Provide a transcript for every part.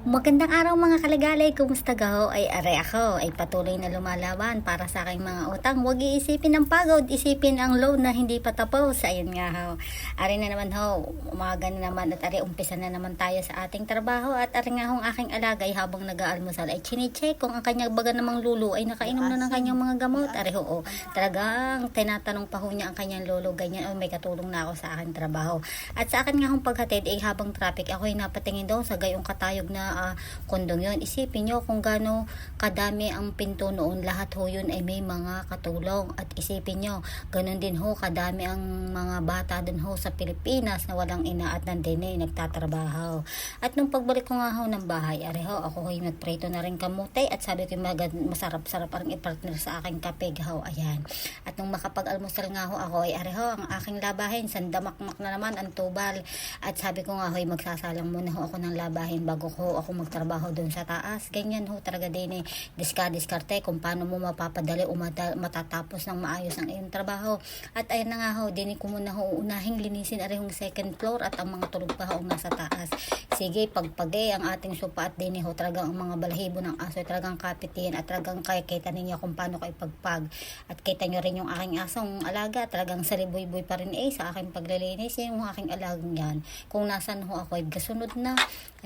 Magandang araw mga kaligalay, kumusta gaho? Ay are ako, ay patuloy na lumalaban para sa aking mga utang. Huwag iisipin ang pagod, isipin ang loan na hindi pa tapos. Ayun nga ho, are na naman ho, umaga na naman at are umpisa na naman tayo sa ating trabaho. At are nga hong aking alagay habang nag-aalmusal ay chine-check kung ang kanyang baga namang lulu ay nakainom na ng kanyang mga gamot. Are ho, talagang tinatanong pa ho niya ang kanyang lolo, ganyan, may katulong na ako sa aking trabaho. At sa akin nga hong paghatid ay habang traffic, ako ay napatingin doon sa gayong katayog na kondong yun. Isipin nyo kung gaano kadami ang pinto noon, lahat ho yun ay may mga katulong. At isipin nyo, ganun din ho kadami ang mga bata dun ho sa Pilipinas na walang ina at nandun ay nagtatrabaho. At nung pagbalik ko nga ho ng bahay, areho, ako ho yung nagprito na rin kamote at sabi ko masarap-sarap ang i-partner sa aking kape ho, ayan. At nung makapag-almusal nga ho ako ay areho, ang aking labahin, sandamakmak na naman ang tubal. At sabi ko nga ho, magsasalang muna ho ako ng labahin bago ko ako magtrabaho doon sa taas. Ganyan ho talaga din diskarte kung paano mo mapapadali o matatapos ng maayos ang iyong trabaho. At ayun na nga ho, din ko muna ho unahing linisin arihong second floor at ang mga tulog pa ho nasa taas. Sige, pagpagay ang ating sopa at din ho, talagang ang mga balahibo ng aso talagang kapitin at talagang kita ninyo kung paano kayo pagpag. At kita nyo rin yung aking asong alaga, talagang sariboy-boy pa rin sa aking paglilinis. Yung aking alagang yan, kung nasan ho ako ay gasunod na.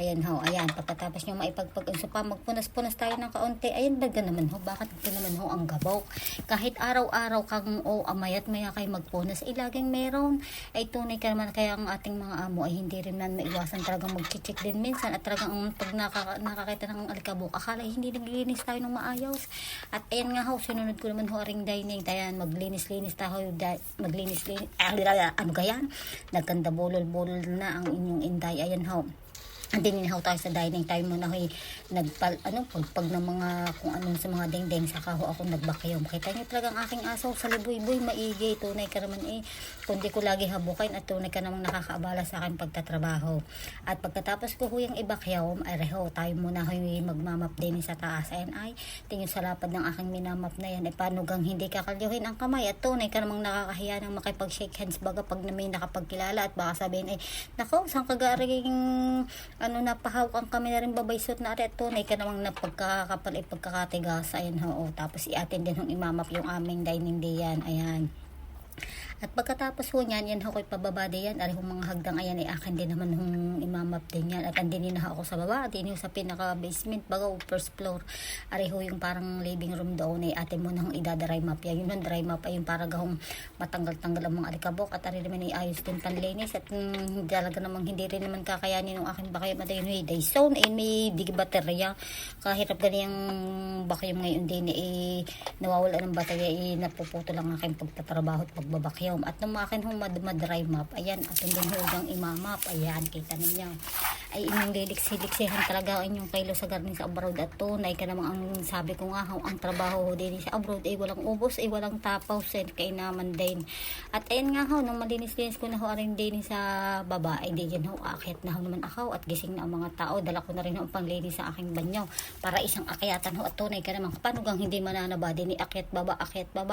Ayan ho, ayan, pagkatapos nyo maipagpag-unso pa, magpunas-punas tayo ng kaunti. Ayan, baga naman ho, bakit ito naman ho ang gabok? Kahit araw-araw kang amayat maya kayo magpunas, laging meron. Ay tunay ka naman, kaya ang ating mga amo ay hindi rin man maiwasan talagang mag-check din minsan. At talagang pag nakakita ng alikabok, akala hindi naglilinis tayo ng maayos. At ayan nga ho, sinunod ko naman ho aring dining. Ayan, maglinis-linis tayo, maglinis-linis. Ano gayan? Nagkanda bolol-bolol na ang inyong inday. Ayan ho. Hindi ninahaw tayo sa dining time muna ho'y pagpag ng mga kung anong sa mga dingding saka ho ako nagbakyom. Kita niyo talagang aking aso sa liboy-boy maigi, tunay ka naman kundi ko lagi habukin at tunay ka namang nakakaabala sa aking pagtatrabaho. At pagkatapos ko huyang ibakyom ay reho tayo muna ho'y magmamap din sa taas. Ayan ay tingin sa lapad ng aking minamap na yan ay paano gang hindi kakalyuhin ang kamay at tunay ka namang nakakahiya ng makipag-shake hands baga pag na may nakapagkilala at baka sabihin ay nako saan kagaring napahawak kami na rin babaysot na aret tunay ka namang napagkakapal pagkakatigas. Ayan ho, tapos iatin din hong imamap yung aming dining diyan. Ayan. At pagkatapos ho niyan, yan ho ko'y pababa diyan. Ari hong mga hagdang ayan ay akin din naman hong imamap din yan. At andin na ako sa baba. At din sa pinaka basement baga first floor. Ari ho yung parang living room doon ay atin mo na hong idadry map yan. Yung dry map ay yung para gahong matanggal-tanggal ang mga alikabok. At ari naman ay ayos din panlinis. At talaga namang hindi rin naman kakayanin ng aking bakayom. At ayun ay Dyson ay may big baterya. Kahirap ganyan bakayom ngayon din nawawala ng baterya napuputo lang aking pagtatrabaho at pagbabakyo. At nung akin hong madry map, ayan, at yung hudang imamap, ayan, kita ninyo. Ay inyong liliksi-liksihan talaga ang inyong kailo sa garden sa abroad at tunay ka namang ang sabi ko nga, ang trabaho din sa abroad ay walang ubos, ay walang tapaw, kay naman din. At ayan nga ho, nung malinis-linis ko na ho rin din sa baba, ay di yan ho, akit na ho naman ako at gising na ang mga tao, dala ko na rin ho ang panglinis sa aking banyo, para isang akyatan ho at tunay ka naman, paano gang hindi mananaba din, akyat baba,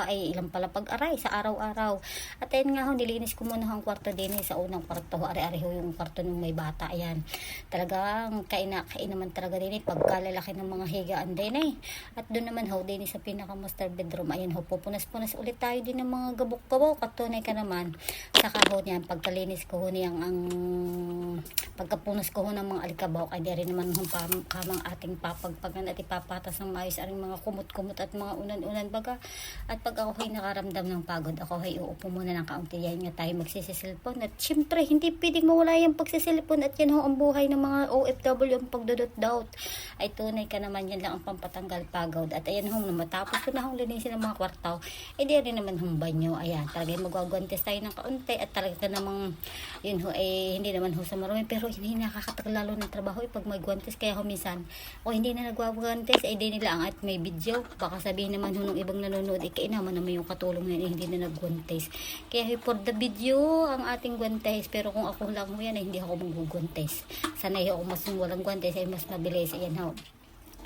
ay ilang pala pag-aray sa araw-araw. At ayun nga ho, nilinis ko muna ang kwarto din sa unang kwarto ho, ari-ari ho yung kwarto ng may bata, ayan. Talagang kain naman talaga din pagkalalaki ng mga higaan din At doon naman ho, din sa pinaka master bedroom, ayan ho, pupunas-punas ulit tayo din ng mga gabok-gabok at tunay ka naman. Saka ho niyan, pagkalinis ko ho niyang pagkapunas ko ho ng mga alikabok, ay di rin naman ho kamang ating papagpagan at ipapatas ng maayos aring mga kumot-kumot at mga unan-unan baga. At pag ako ay nakaramdam ng pagod, ako ay uupo muna ng kaunti, yan nga tayo magsisisilpon. At syempre, hindi pwedeng mawala yung pagsisilpon at yan ho ang buhay ng mga OFW, ang pagdudot-doubt. Ay tunay ka naman, yan lang ang pampatanggal pagod. At ayan ho, matapos ko na hong linisin ng mga kwartaw, di rin naman hong banyo. Ayan, talaga magwagwantes tayo ng kaunti at talaga namang yun ho, hindi naman ho sa marumi, pero hindi nakakatagal lalo ng trabaho pag may guwantes. Kaya ho minsan, hindi na nagwagwantes, di nila ang at may video. Baka sabihin naman ho nung ibang nanonood, kainaman naman yung katulong na hindi na nagguwantes. Kaya for the video ang ating guwantes, pero kung ako lang ho yan hindi ako magguguwantes. Sanay ako mas walang guwantes ay mas mabilis. Ayan ho.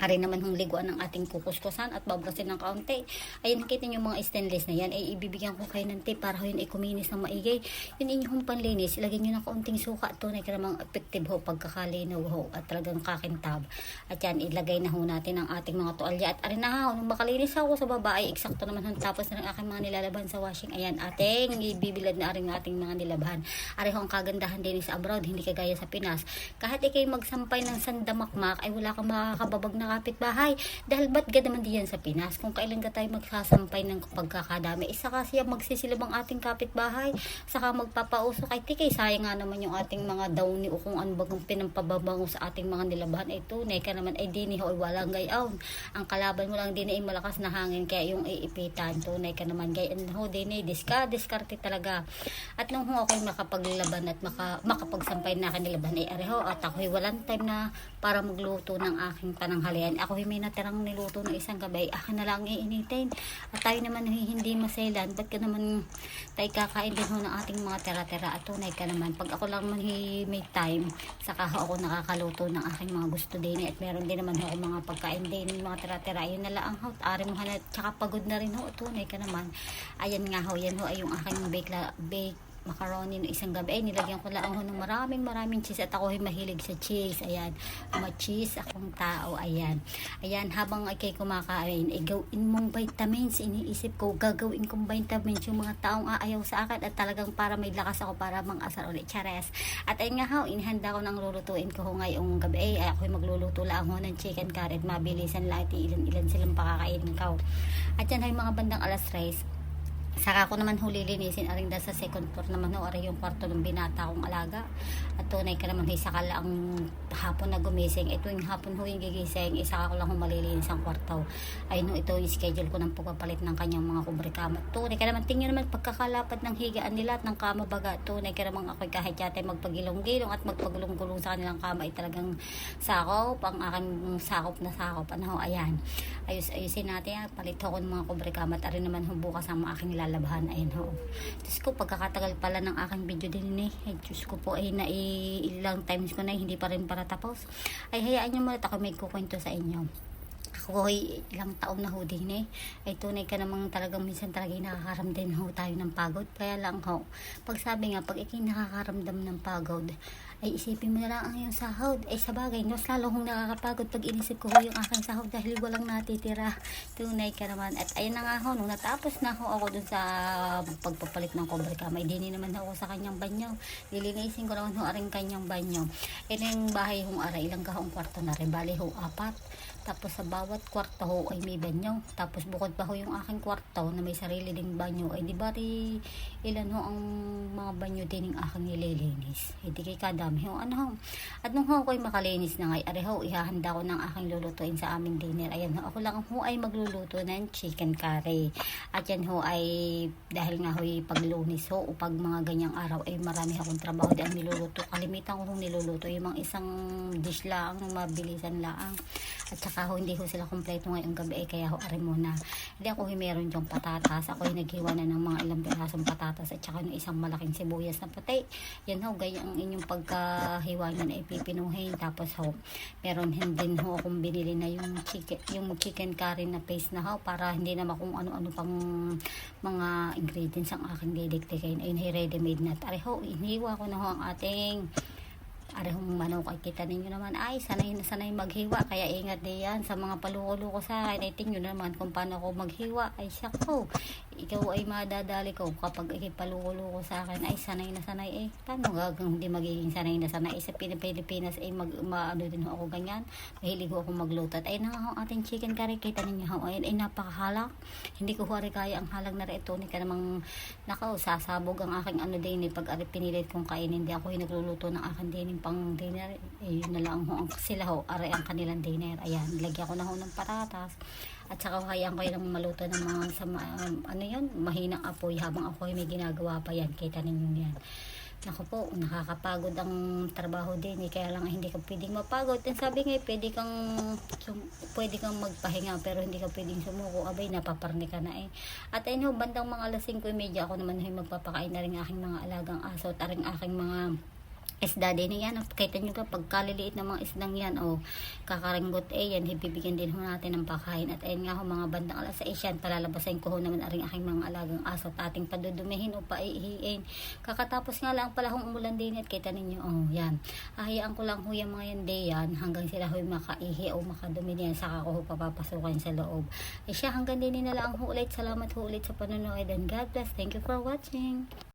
Ari naman hong liguan ng ating kukuskusan at babrasin ng kaunti. Ayan, nakita nyo mga stainless na yan. Ay ibibigyan ko kayo ng tip para yun ay kuminis ng maigay. Yun inyong panlinis. Ilagyan nyo ng kaunting suka. Tunay ka namang effective ho pagkakalinaw ho at talagang kakintab. At yan, ilagay na ho natin ang ating mga tuwalya. At ari na ho, nung makalinis ako sa baba ay eksakto naman ho. Tapos na ng aking mga nilalaban sa washing. Ayan, ating ibibilad na aring ating mga nilabahan. Ari ho ang kagandahan din sa abroad. Hindi kagaya sa Pinas. Kahit ikay magsampay ng sandamakmak ay wala kang makakababag na kapitbahay. Dahil ba't naman diyan sa Pinas? Kung kailan ka tayo magsasampay ng pagkakadami, isa kasi magsisilab ang ating kapitbahay, saka magpapauso kay tikay. Sayang nga naman yung ating mga downy o kung ano bagang pinampababango sa ating mga nilabahan ay tunay ka naman ay dini ho ay walang gayaon. Ang kalaban mo lang din ay malakas na hangin kaya yung iipitan tunay ka naman gayon ho dini diskarte talaga. At nung ho ako'y makapaglaban at makapagsampay na kanilaban ay areho at ako'y walang time na para magluto ng aking pananghalian. Ako may natirang niluto ng isang gabay, akin na lang iinitin. At tayo naman hindi masailan, ba't ka naman tayo kakain din ho ng ating mga tira-tira at tunay ka naman. Pag ako lang man may time, saka ako nakakaluto ng aking mga gusto din at meron din naman ako mga pagkain din, mga tira-tira, yun na lang ho, ari mo hanat, tsaka pagod na rin ho, tunay ka naman. Ayan nga ho, yan ho ay yung aking bake macaroni no isang gabi ay nilagyan ko lang ho ng maraming cheese at ako ay mahilig sa cheese. Ayan, ma-cheese akong tao. Ayan habang ikay kumakain ay gawin mong vitamins. Iniisip ko gagawin kong vitamins yung mga taong aayaw sa akin at talagang para may lakas ako para mang-asar ulit. Chares. At ayun nga ho, inihanda ko ng lulutuin ko ho ngayong gabi ay ako ay magluluto lang ho ng chicken curry. Mabilisan lang at ilan silang pakakainin ko. At yan ay mga bandang alas 3. Saka ko naman hulilinisin aring dahil sa second floor naman ho, aring yung kwarto ng binata kong alaga. At tunay ka naman saka lang hapon na gumising. Ito yung hapon ho yung gigising, saka ko lang malilinis ang kwarto. Ayun ho, ito yung schedule ko ng pagpapalit ng kanyang mga kubrikama. Tunay ka naman, tingnan naman pagkakalapad ng higaan nila at ng kama baga. Tunay ka naman ako'y kahit yate magpagilong-gilong at magpagulong-gulong sa kanilang kama ay talagang sakop, ang aking sakop na sakop. Ano ho, ayan. Ayusin natin, palit ho ko ng mga kubrikama at arin naman ho bukas ang mga aking lalabahan. Ayan ho. Diyos ko, pagkakatagal pala ng aking video din ay Diyos ko po ay ilang times ko na hindi pa rin para tapos. Ay hayaan nyo muna ako may kukwento sa inyo. Ako ay ilang taon na ho din ay tunay ka namang talagang minsan talaga nakakaramdam ho tayo ng pagod. Kaya lang ho, pag sabi nga, pag ikay nakakaramdam ng pagod, ay isipin mo na lang ang iyong sahod. Ay sa bagay, mas lalo kong nakakapagod pag inisip ko yung aking sahod dahil walang natitira. Tunay ka naman. At ayun na nga ho, nung natapos na ho ako dun sa pagpapalit ng kubrika, may dini naman ako sa kanyang banyo. Lilinisin ko naman ho aring kanyang banyo. Ito yung bahay hong aray, ilang kahong kwarto na rin. Bali ho, 4. Tapos sa bawat kwarto ho ay may banyo. Tapos bukod pa ho yung aking kwarto na may sarili ding banyo. Ay di bari ilan ho ang mga banyo din ng aking nililinis. Hindi kay kadami ho. Ano ho. At nung ho ako'y makalinis na ngay, are ho, ihahanda ko ng aking lulutuin sa aming dinner. Ayan ho, ako lang ho ay magluluto ng chicken curry. At yan ho ay dahil nga ho paglunis ho o pag mga ganyang araw ay marami akong trabaho din ang niluluto. Kalimitan ko hong niluluto yung mga isang dish lang, mabilisan lang. At saka ho, hindi ho sila kompleto ngayong gabi kaya ho, are muna. Hindi ako meron yung patatas. Ako naghiwa na ng mga ilang pirasong patatas at saka ng isang malaking sibuyas na puti. Yan ho, gaya ang inyong pagkahiwa nyo na ipipinuhin. Tapos ho, meron din ho akong binili na yung chicken curry na paste na ho para hindi naman kung ano-ano pang mga ingredients ang aking didiktikin. Ayun, ready made na. Are ho, inihiwa ko na ho ang ating arehong manok. Ay kita ninyo naman ay sanay maghiwa kaya ingat diyan sa mga paluko-luko sa akin. Ay tingnan naman kung paano ako maghiwa. Ay sako, ikaw ay madadali ko kapag ikipaluko-luko sa akin. Ay sanay paano gagang hindi magiging sanay sa Pilipinas ay maano din ako ganyan. Mahilig ako magluto. At ay na ang ating chicken curry, kita ninyo ho ay napakahalang. Hindi ko huwari kaya ang halang na ito ni ka namang nakaw sasabog ang aking ano din pag pinilit kong kainin. Hindi ako nagluluto ng aking din pang dinner, yun na lang ho sila ho, aray ang kanilang dinner. Ayan, lagyan ko na ho ng patatas at saka hayaan ko yung maluto ng mga ano yun, mahinang apoy habang ako ay may ginagawa pa yan. Kita ninyo yan. Naku po, nakakapagod ang trabaho din kaya lang hindi ka pwedeng mapagod. And sabi nga, pwede kang magpahinga pero hindi ka pwedeng sumuko. Abay, napaparni ka na At ayun ho, bandang mga alas 5:30 ako naman magpapakain na rin aking mga alagang aso at aring aking mga isda din yan. Kita nyo ka, pagkaliliit ng mga isdang yan, kakaringgot yan, ibibigyan din ho natin ng pakain. At ayun nga ho, mga bandang alas 6 yan, palalabasin ko ho naman aring aking mga alagang aso at ating padudumihin o paihiin. Kakatapos nga lang pala hong umulan din at kita ninyo, yan. Ahayaan ko lang ho yung mga yan yan, hanggang sila ho makaihi o makadumi yan, saka ko ho papapasukan sa loob. Ay siya, hanggang din na lang ho ulit. Salamat ho ulit sa panonood and God bless. Thank you for watching.